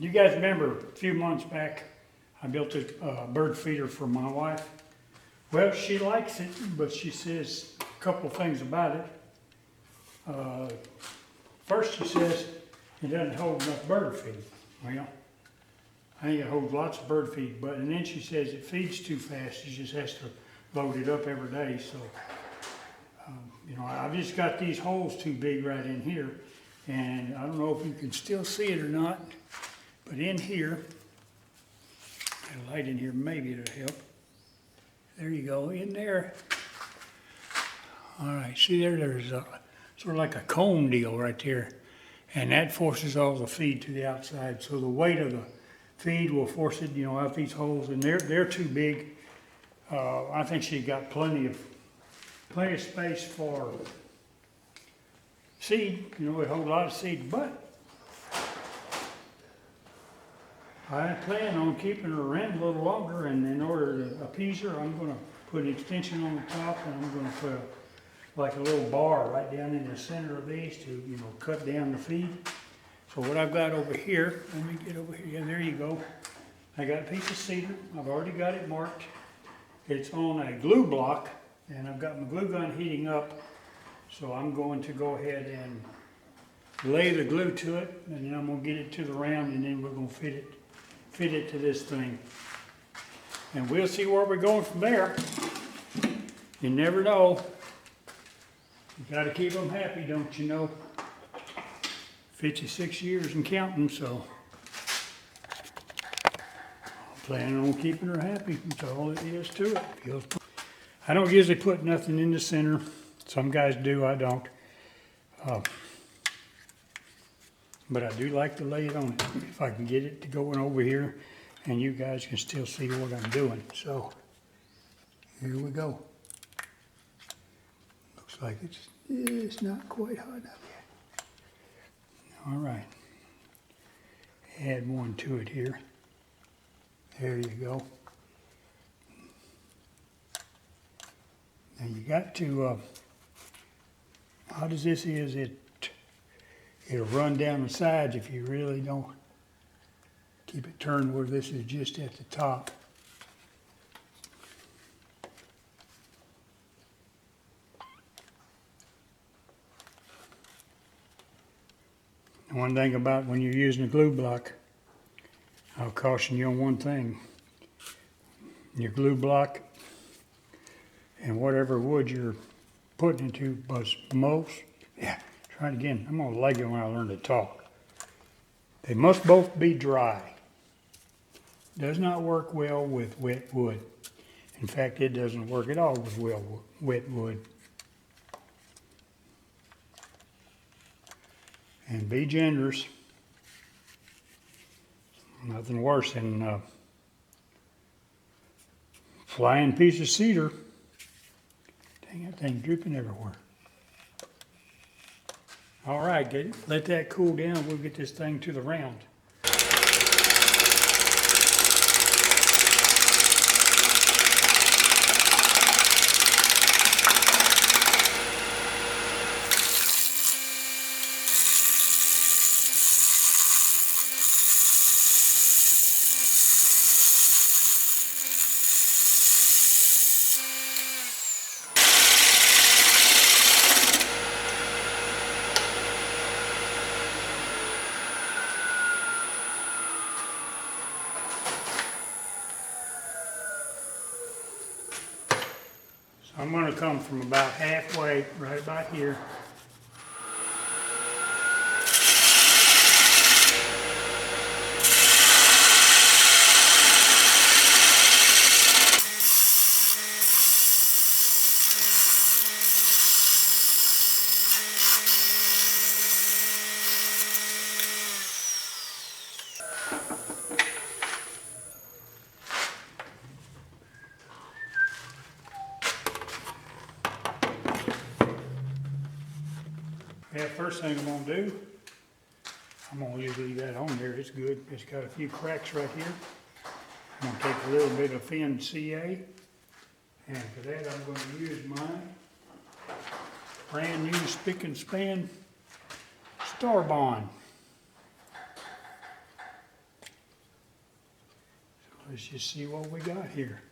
You guys remember a few months back, I built a bird feeder for my wife. Well, she likes it, but she says a couple of things about it. First, she says it doesn't hold enough bird feed. Well, I think it holds lots of bird feed, but and then she says it feeds too fast. She just has to load it up every day. So, you know, I've just got these holes too big right in here, and I don't know if you can still see it or not, but in here, a light in here, maybe it'll help. There you go, in there. All right, see there's a, sort of like a cone deal right there, and that forces all the feed to the outside. So the weight of the feed will force it, you know, out these holes, and they're too big. I think she got plenty of space for seed. You know, it holds a lot of seed, but I plan on keeping her around a little longer, and in order to appease her, I'm going to put an extension on the top, and I'm going to put like a little bar right down in the center of these to, you know, cut down the feed. So what I've got over here, let me get over here, yeah, there you go. I got a piece of cedar, I've already got it marked. It's on a glue block, and I've got my glue gun heating up, so I'm going to go ahead and lay the glue to it, and then I'm going to get it to the round, and then we're going to fit it to this thing. And we'll see where we're going from there. You never know. You got to keep them happy, don't you know? 56 years and counting, so I'm planning on keeping her happy. That's all it is to it. I don't usually put nothing in the center. Some guys do, I don't. But I do like to lay it on it if I can get it to going over here and you guys can still see what I'm doing. So here we go. Looks like it's not quite hot enough yet. All right. Add one to it here. There you go. Now you got to, hot as this is, it'll run down the sides if you really don't keep it turned where this is just at the top. One thing about when you're using a glue block, I'll caution you on one thing. Your glue block and whatever wood you're putting into try it again. I'm gonna like it when I learn to talk. They must both be dry. Does not work well with wet wood. In fact, it doesn't work at all with wet wood. And be generous. Nothing worse than flying piece of cedar. Dang, that thing's dripping everywhere. All right, let that cool down. We'll get this thing to the round. I'm going to come from about halfway, right about here. Yeah, first thing I'm going to do, I'm going to just leave that on there. It's good. It's got a few cracks right here. I'm going to take a little bit of thin CA, and for that I'm going to use my brand new spick and span Star Bond. Let's just see what we got here.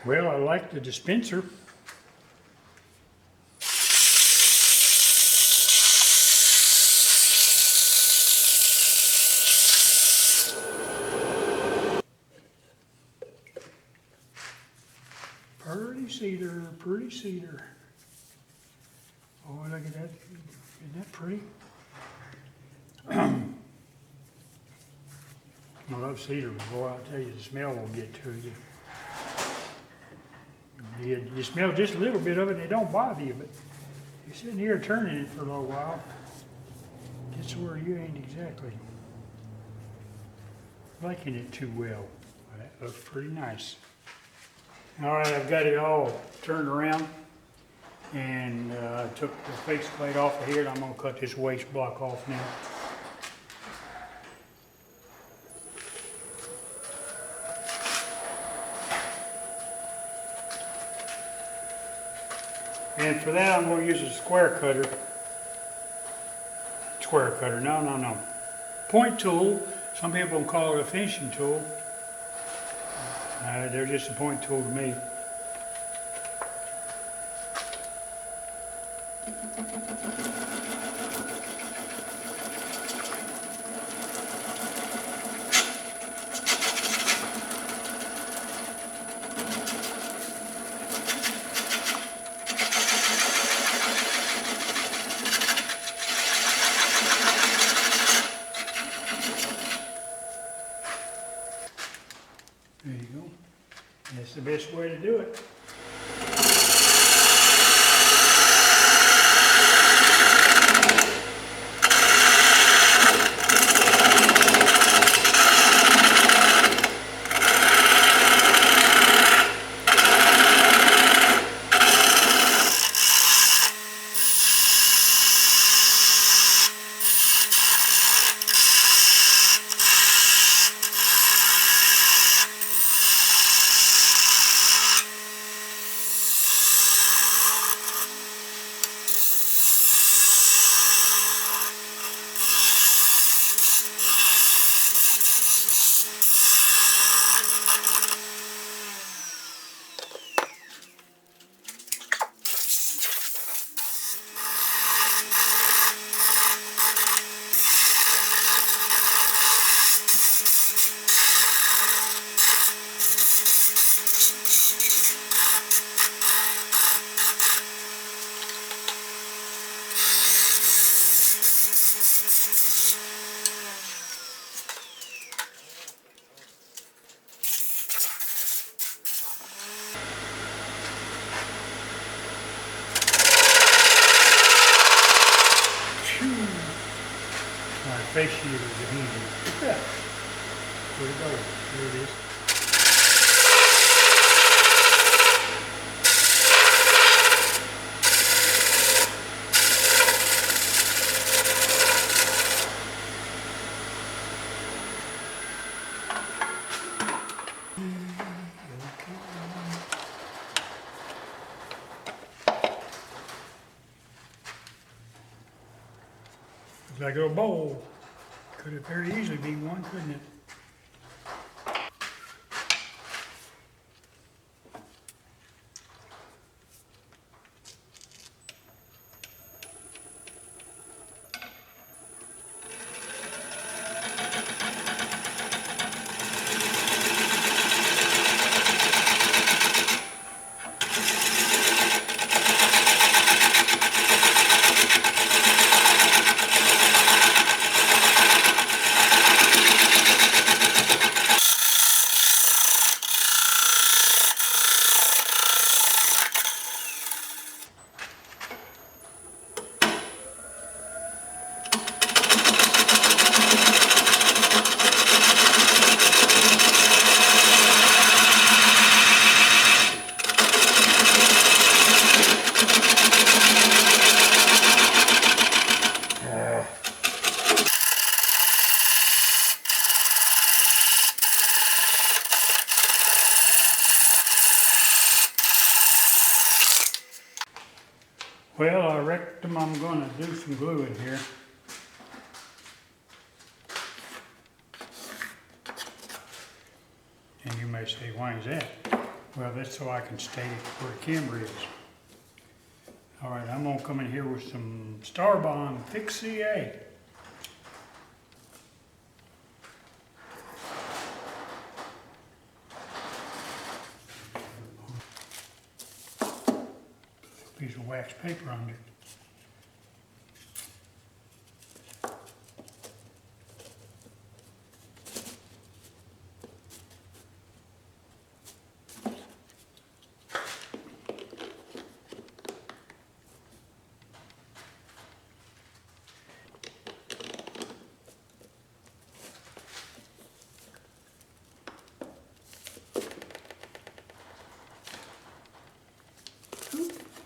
Well, I like the dispenser. Pretty cedar, pretty cedar. Oh, look at that. Isn't that pretty? I love cedar, but boy, I'll tell you, the smell will get to you. You smell just a little bit of it and it don't bother you, but you're sitting here turning it for a little while, gets where you ain't exactly liking it too well. That looks pretty nice. All right, I've got it all turned around and took the faceplate off of here, and I'm gonna cut this waste block off now. And for that, I'm going to use a square cutter. No. Point tool. Some people call it a finishing tool. They're just a point tool to me. There you go. That's the best way to do it. My face shield is adhesive. Yeah. Where'd it go? There it is. Looks like a little bowl. Could it very easily be one, couldn't it? Well, I reckon I'm gonna do some glue in here. And you may say, why is that? Well, that's so I can state it where the camera is. All right, I'm gonna come in here with some Starbond Thick CA. Piece of wax paper under it.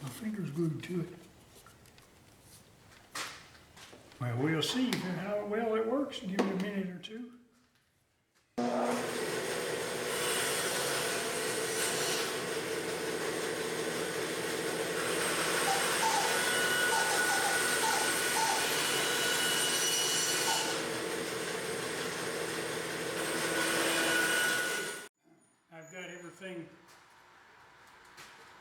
My finger's glued to it. Well, we'll see how well it works. Give it a minute or two. I've got everything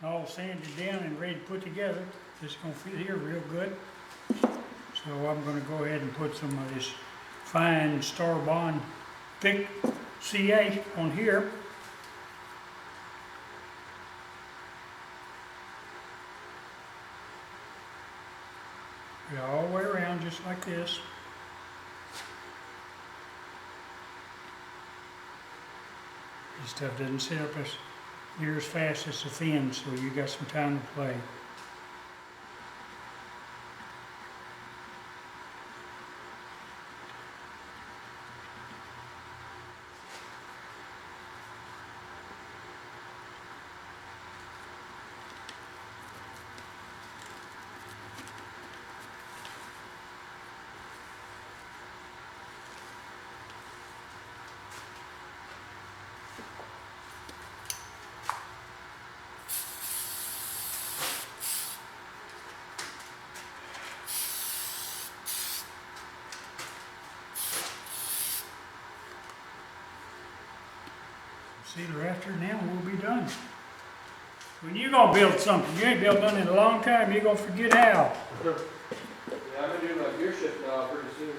all sanded down and ready to put together. It's gonna fit here real good. So I'm gonna go ahead and put some of this fine Starbond Thick CA on here. All the way around just like this. This stuff doesn't sit up as near as fast as the thin, so you got some time to play. Cedar after now, we'll be done. When you gonna build something, you ain't built nothing in a long time, you're gonna forget how. Yeah, I'm gonna do my gear shift now pretty soon.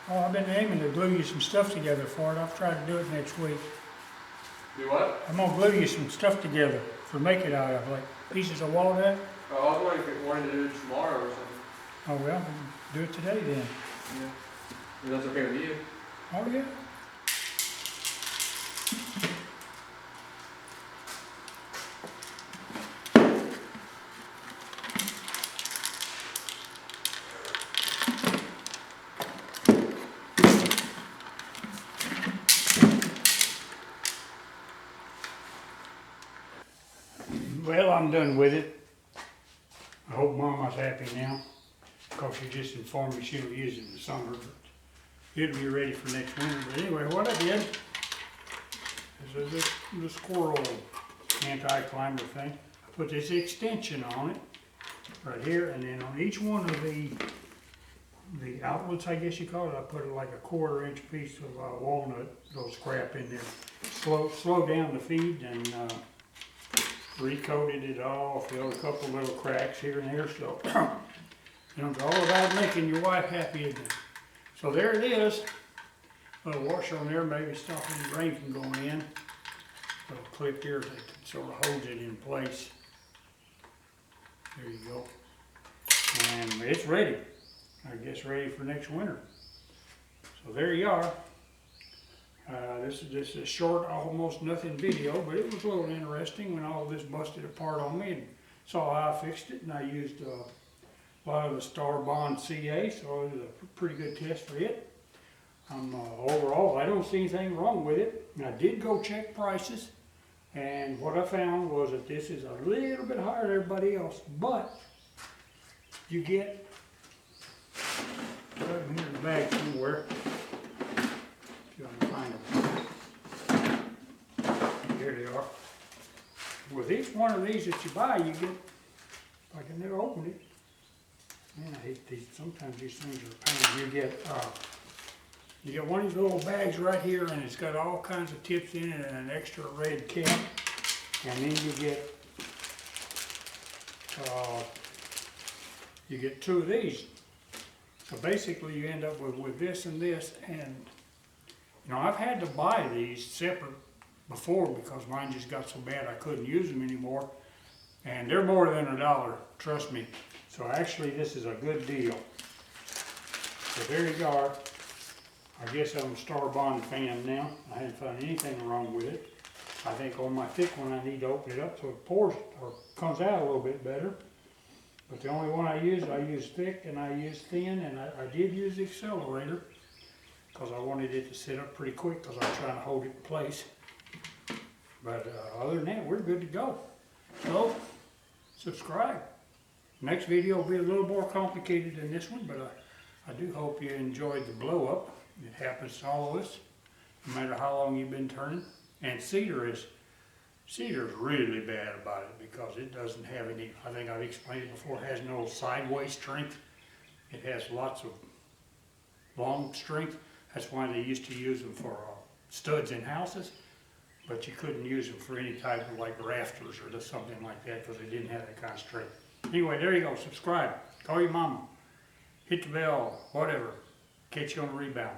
Oh, I've been aiming to glue you some stuff together for it. I'll try to do it next week. Do what? I'm gonna glue you some stuff together for make it out of, like pieces of walnut. Oh, I was wondering if you wanted to do it tomorrow or something. Oh well, do it today then. Yeah. If that's okay with you. Oh yeah. Well, I'm done with it. I hope Mama's happy now, because she just informed me she'll use it in the summer, but it'll be ready for next winter. But anyway, what I did is the squirrel anti-climber thing. I put this extension on it, right here, and then on each one of the outlets, I guess you call it, I put like a 1/4-inch piece of walnut, little scrap in there. Slow down the feed and recoated it all, filled a couple little cracks here and there, so you know, it's all about making your wife happy, isn't it? So there it is. A little washer on there, maybe stop any rain from going in. A little clip here that sort of holds it in place. There you go. And it's ready. I guess ready for next winter. So there you are. This is just a short, almost nothing video, but it was a little interesting when all this busted apart on me, and saw how I fixed it. And I used a lot of the Starbond CA, so it was a pretty good test for it. Overall, I don't see anything wrong with it. And I did go check prices, and what I found was that this is a little bit higher than everybody else, but you get, put them here in the bag somewhere. If you can find them. Here they are. With each one of these that you buy, you get, I can never open it, sometimes these things are a pain. You get one of these little bags right here, and it's got all kinds of tips in it and an extra red cap. And then you get two of these. So basically you end up with this and this, and you know, I've had to buy these separate before because mine just got so bad I couldn't use them anymore. And they're more than $1, trust me. So actually this is a good deal. So there you are. I guess I'm a Star-Bond fan now. I haven't found anything wrong with it. I think on my thick one I need to open it up so it pours or comes out a little bit better. But the only one I use thick and I use thin, and I did use the accelerator because I wanted it to sit up pretty quick because I was trying to hold it in place. But other than that, we're good to go. So, subscribe. Next video will be a little more complicated than this one, but I do hope you enjoyed the blow up. It happens to all of us, no matter how long you've been turning. And cedar is really bad about it because it doesn't have any, I think I've explained it before, it has no sideways strength. It has lots of long strength. That's why they used to use them for studs in houses, but you couldn't use them for any type of like rafters or something like that because they didn't have that kind of strength. Anyway, there you go. Subscribe. Call your mama. Hit the bell. Whatever. Catch you on the rebound.